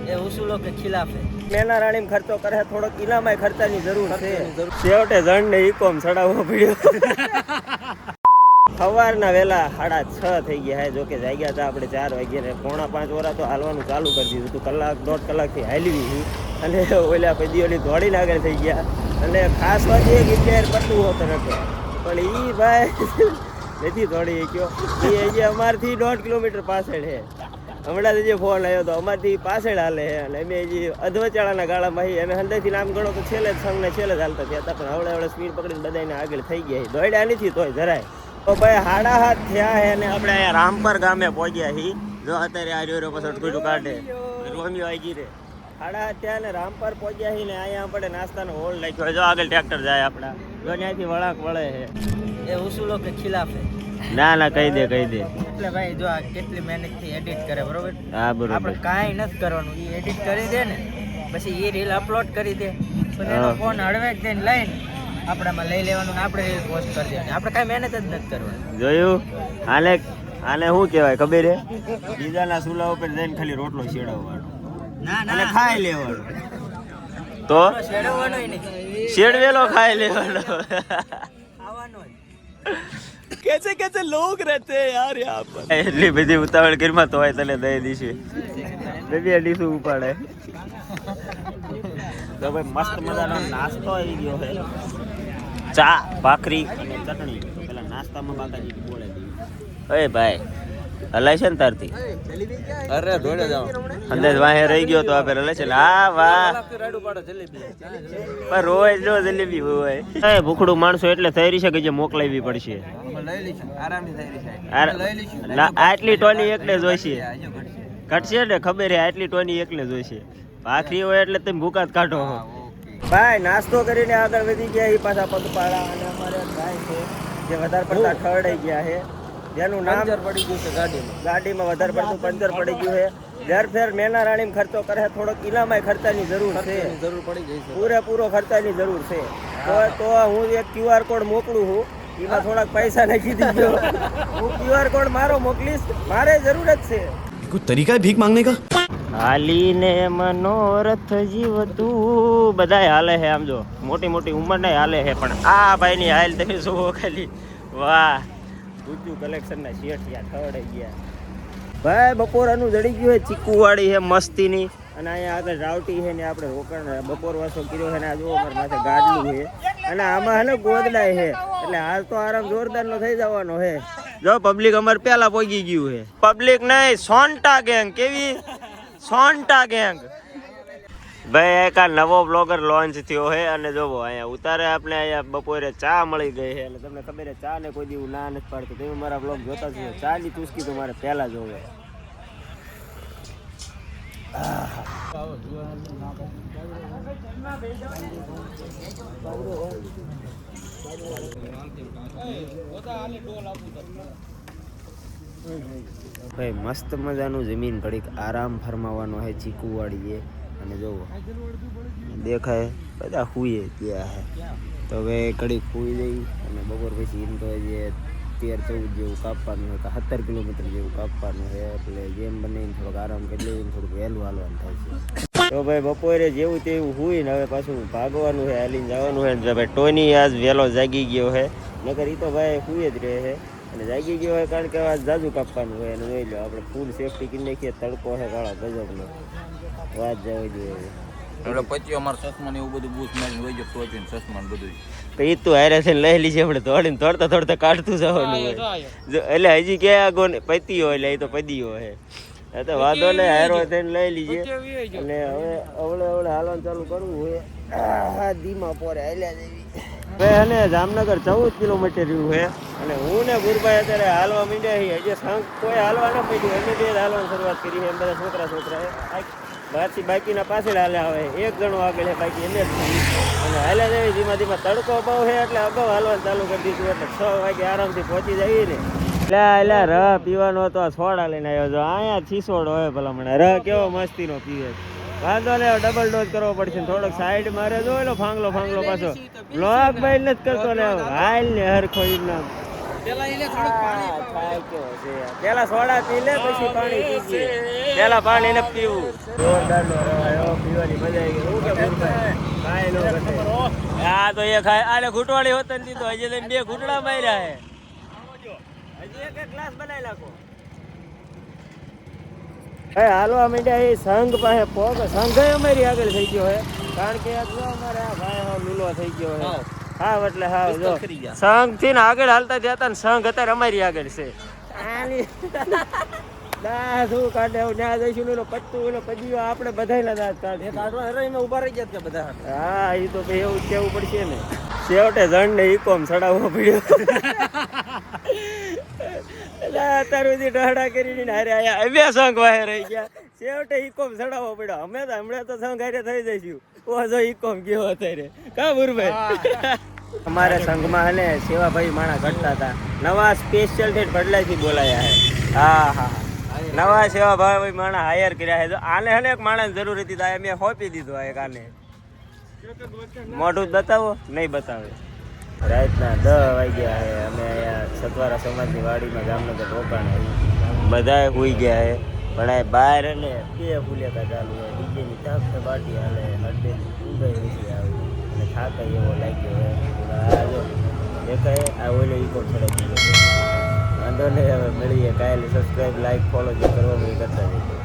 ये उसूलों के खिलाफ है। મેના રાણીમ ખર્ચો કરે થોડોક ઇનામાય ખર્ચાની જરૂર છે. છેવટે જણને ઈકોમ ચડાવવો પડ્યો. સવારના વેલા 6:30 થઈ ગયા હે. જોકે જાગ્યા હતા આપણે 4 વાગ્યે ને 4:45 વરા તો હાલવાનું ચાલુ કરી દીધું હતું. કલાક 1.5 કલાકથી હાલી ગઈ અને ઓલા પદીઓની દોડીને આગળ થઈ ગયા. અને ખાસ વાત એ કે પ્લેયર પટલું હોતો નતો પણ ઈ ભાઈ નથી દોડી ગયો. એ અહીંયા અમારથી 1.5 કિલોમીટર પાછળ છે. હમણાં જે ફોન આવ્યો તો અમારથી પાછળ હાલે છે અને અમે હજી અધવચાળાના ગાળામાં અને હંદેથી નામ ગણો તો છેલ્લે જ સંઘને છેલ્લે જ હાલતા થયા હતા. પણ હવડે સ્પીડ પકડીને બધાને આગળ થઈ ગયા. દોડ્યા નથી તોય જરાય. તો ભાઈ 7:30 થયા છે અને આપણે અહીંયા રામપર ગામે પહોંચ્યા છીએ. જો અત્યારે આ જોયો પછી અટકું કાઢે રોમિયો આવી ગઈ રે. 7:30 થયા ને રામપર પહોંચ્યા છીએ ને અહીંયા આપણે નાસ્તાનો હોલ નાખ્યો. જો આગળ ટ્રેક્ટર જાય આપણા. જો ત્યાંથી વળાંક વળે છે. ये उसूलों के खिलाफ है. ના કહી દે એટલે ભાઈ જો આ કેટલી મહેનતથી એડિટ કરે બરોબર. હા બરોબર. આપણે કાંઈ નથી કરવાનું. એ એડિટ કરી દે ને પછી એ રીલ અપલોડ કરી દે પછી એનો ફોન હળવેક દઈને લઈને આપણામાં લઈ લેવાનું ને આપણે રીલ પોસ્ટ કરી દેવાની. આપણે કાંઈ મહેનત જ નથી કરવાની. જોયું આને શું કહેવાય ખબર હે? બીજાના ચૂલા ઉપર જઈને ખાલી રોટલો શેડવવાનો અને ખાઈ લેવાનો. તો શેડવવાનો નહીં, શેડવેલો ખાઈ લેવાનો. ખાવાનો कैसे कैसे लोग रहते हैं यार यहाँ पर. એટલી બધી ઉતાવળ કરીમાં તો હોય તને દઈ દીધી બેબી ડીશું ઉપાડે. તો ભાઈ મસ્ત મજાનો નાસ્તો આવી ગયો છે. ચા ભાખરી અને ચટણી. પેલા નાસ્તામાં બાકાજી બોલે દીધી. ઓય ભાઈ હલાય છે ને તારથી? અરે ધોડે જાવ અંદર વાહે રહી ગયો તો આ પેલા હલાય છે ને. હા વાહ રાડુ પાડો જલેબી. પણ રોજ જો જલેબી હોય. એ ભૂખડું માણસો એટલે થઈ રહી છે કે જે મોકલાવી પડશે. લઈ લઈશું આરામથી થઈ રહી છે. આટલી ટોની એકને જોઈશે. ઘટશે ને ખબર હે આટલી ટોની એકને જોઈશે. ભાખરી હોય એટલે તમે ભૂકા જ કાઢો. ભાઈ નાસ્તો કરીને આગળ વધી ગયા. એ પાછા પગપાળા અને અમારે ગાય છે જે વધારે પડતા ઠરડાઈ ગયા છે. જેનું નામ પડી ગયું છે ગાડીમાં વધારે પડતું પંચર પડી ગયું છે. દર ફેર મેના રાણીમ ખર્ચો કરે થોડોક ઇનામાય ખર્ચાની જરૂર છે. જરૂર પડી ગઈ છે. પૂરેપૂરો ખર્ચાની જરૂર છે. તો હું એક QR કોડ મોકલું છું. એમાં થોડાક પૈસા નાખી દીધો. હું QR કોડ મારો મોકલીશ. મારે જરૂર જ છે. કોઈ તરીકા ભીખ માંગને કા? હાલીને મનોરથ જીવતું બધાય હાલે છે. આમ જો મોટી મોટી ઉંમરના હાલે છે પણ આ ભાઈની હાલ તમે જુઓ ખાલી. વાહ ઊંચું કલેક્શનના શેઠિયા થવડાઈ ગયા. ભાઈ બપોરાનું જડી ગયું છે. ચીકુવાળી છે મસ્તીની અને અહીંયા આગળ રાવટી છે ને આપણે રોકાણ બપોર વાસો કર્યો છે ને આ જુઓ મારી માથે ગાડલું છે અને આમાં હે ને ગોદડાય છે એટલે હાલ તો આરામ જોરદારનો થઈ જવાનો છે. જો પબ્લિક અમારે પેલા પહોંચી ગયું છે. પબ્લિક નહીં સોન્ટા ગેંગ. કેવી સોન્ટા ગેંગ. ભાઈ એક આ નવો બ્લોગર લોન્ચ થયો છે અને જોવો અહીંયા ઉતારે આપણે અહીંયા બપોરે ચા મળી ગઈ છે એટલે તમને ખબર છે ચા ને કોઈ દિવસ ના નથી પાડતું. તમે મારા બ્લોગ જોતા છો. ચા ની ચુસ્કી તો મારે પહેલા જોવે. ભાઈ મસ્ત મજાનું જમીન ઘડીક આરામ ફરમાવાનો છે ચીકુવાળી એ. અને જોવો દેખાય બધા હુઈએ ત્યાં હે તો હવે ઘડીક હુઈ જઈ અને બપોર પછી એમ તો જે 13-14 જેવું કાપવાનું હોય કે 17 કિલોમીટર જેવું કાપવાનું છે એટલે જેમ બને એમ થોડોક આરામ કરી લઈને થોડુંક વહેલું હાલવાનું થાય છે. તો ભાઈ બપોરે જેવું તેવું હુઈ ને હવે પાછું ભાગવાનું છે હાલીને જવાનું છે. ભાઈ ટોની આજ વહેલો જાગી ગયો છે નકર એ તો ભાઈ હુઈ જ રહે છે અને જાગી ગયો હોય કારણ કે આજ જાજુ કાપવાનું હોય અને જોઈ લો આપણે ફૂલ સેફટી કરી નાખીએ. તડકો છે કાળા ગજબનો વાત જવી જોઈએ. એટલે પછી અમારે ચશ્મા ને એવું બધું બૂસ મારીને હોય જો ટોચીને ચશ્મા ને બધું એ તું હારે છે લઈ લીધી આપણે દોડીને દોડતા કાઢતું જવાનું હોય એટલે હજી ક્યાં પતી હોય એટલે એ તો પદી હોય તો વાંધો નહીં હારો થઈને લઈ લીજે અને હવે અવળે હાલવાનું ચાલુ કરવું હોય. ધીમા પોરે હાલ્યા જેવી હવે અને જામનગર 14 કિલોમીટર રહ્યું છે અને હું ને ગુરભાઈ અત્યારે હાલવા માંડ્યા છીએ. હજી સંઘ કોઈ હાલવા ન પડ્યું એમને બે હાલવાની શરૂઆત કરી છે. એમ બધા છોકરા બહારથી બાકીના પાછળ હાલ્યા આવે. એક જણો આગળ છે બાકી એને જ અને હાલ્યા જાય ધીમા ધીમા. તડકો બહુ છે એટલે અગાઉ હાલવાનું ચાલુ કરી દીધું એટલે 6 વાગે આરામથી પહોંચી જઈએ ને. એટલે રહ પીવાનો હતો સોડા લઈને આવ્યો છો. અહીંયા છીસોડ હોય ભલામણ. રહ કેવો મસ્તીનો પીવે. વાંધો ને ડબલ ડોઝ કરવો પડશે થોડોક સાઈડ મારે જો એલો ફાંગલો પાછો બ્લોક ભાઈ નથી કરતો ને હાલ ને હરખો એમના થાય કેવો છે પેલા સોડા પી લે પછી પાણી પીજે પેલા પાણી ને પીવું જોરદાર નો રહ્યો પીવાની મજા આવી ગઈ હું કે કાઈ નો ઘટે આ તો એ ખાય આલે ઘૂંટવાળી હોતન દીધો હજી લઈને 2 ઘૂંટડા માર્યા હે હજી એક ગ્લાસ બનાવી નાખો એ હાલવા માંડ્યા એ સંઘ પાસે પોગ સંઘ અમારી આગળ થઈ ગયો હે કારણ કે આ જો અમારે આ ભાઈ હાવ લૂલો થઈ ગયો હે હા એટલે હા જો સંઘ થી ને આગળ હાલતા જતા ને સંઘ અત્યારે અમારી આગળ છે આની દાસ હું કાઢે હું ન્યા જઈશું ઓલો પત્તું ઓલો પજીયો આપણે બધાયના દાંત કાઢે કાઢવા હરે એમાં ઊભા રહી ગયા કે બધા હા એ તો ભાઈ એવું કેવું પડશે ને છેવટે જણ ને ઈકોમ ચડાવવો પડ્યો અત્યાર સુધી ઢહડા કરીને હારે આયા હવે સંઘ વાહે રહી ગયા છેવટે ઈકોમ ચડાવવો પડ્યો અમે તો હમણાં તો સંઘ હારે થઈ જઈશું ઓ જો ઈકોમ ગયો અત્યારે કા બુરભાઈ અમારે સંઘમાં હને સેવાભાઈ માણા ઘટતા હતા નવા સ્પેશિયલ ડેટ બદલાઈથી બોલાયા હે હા હા નવા સેવાભાઈ માણા હાયર કર્યા હે જો આને હને એક માણસ જરૂર હતી તો મેં હોપી દીધો એક આને મોઢું બતાવો નહીં બતાવે રાતના 10 વાગ્યા હે અમે અહીંયા સતવારા સમાજની વાડીમાં જામનગર રોકાણ બધાએ સુઈ ગયા હે પણ આ બહાર ને 2 ફૂલેકા ચાલુ હોય ડીજેની તક બાટી હાલે હડેની ઊંઘાઈ નથી આવી અને થાક એવો લાગ્યો હે આ જો દેખાય આ ઓલો ઈકો ચડાવી દીધો વાંધો નહીં હવે મળીએ કાલે સબસ્ક્રાઈબ લાઈક ફોલો જે કરવાનું એ કરતા જઈએ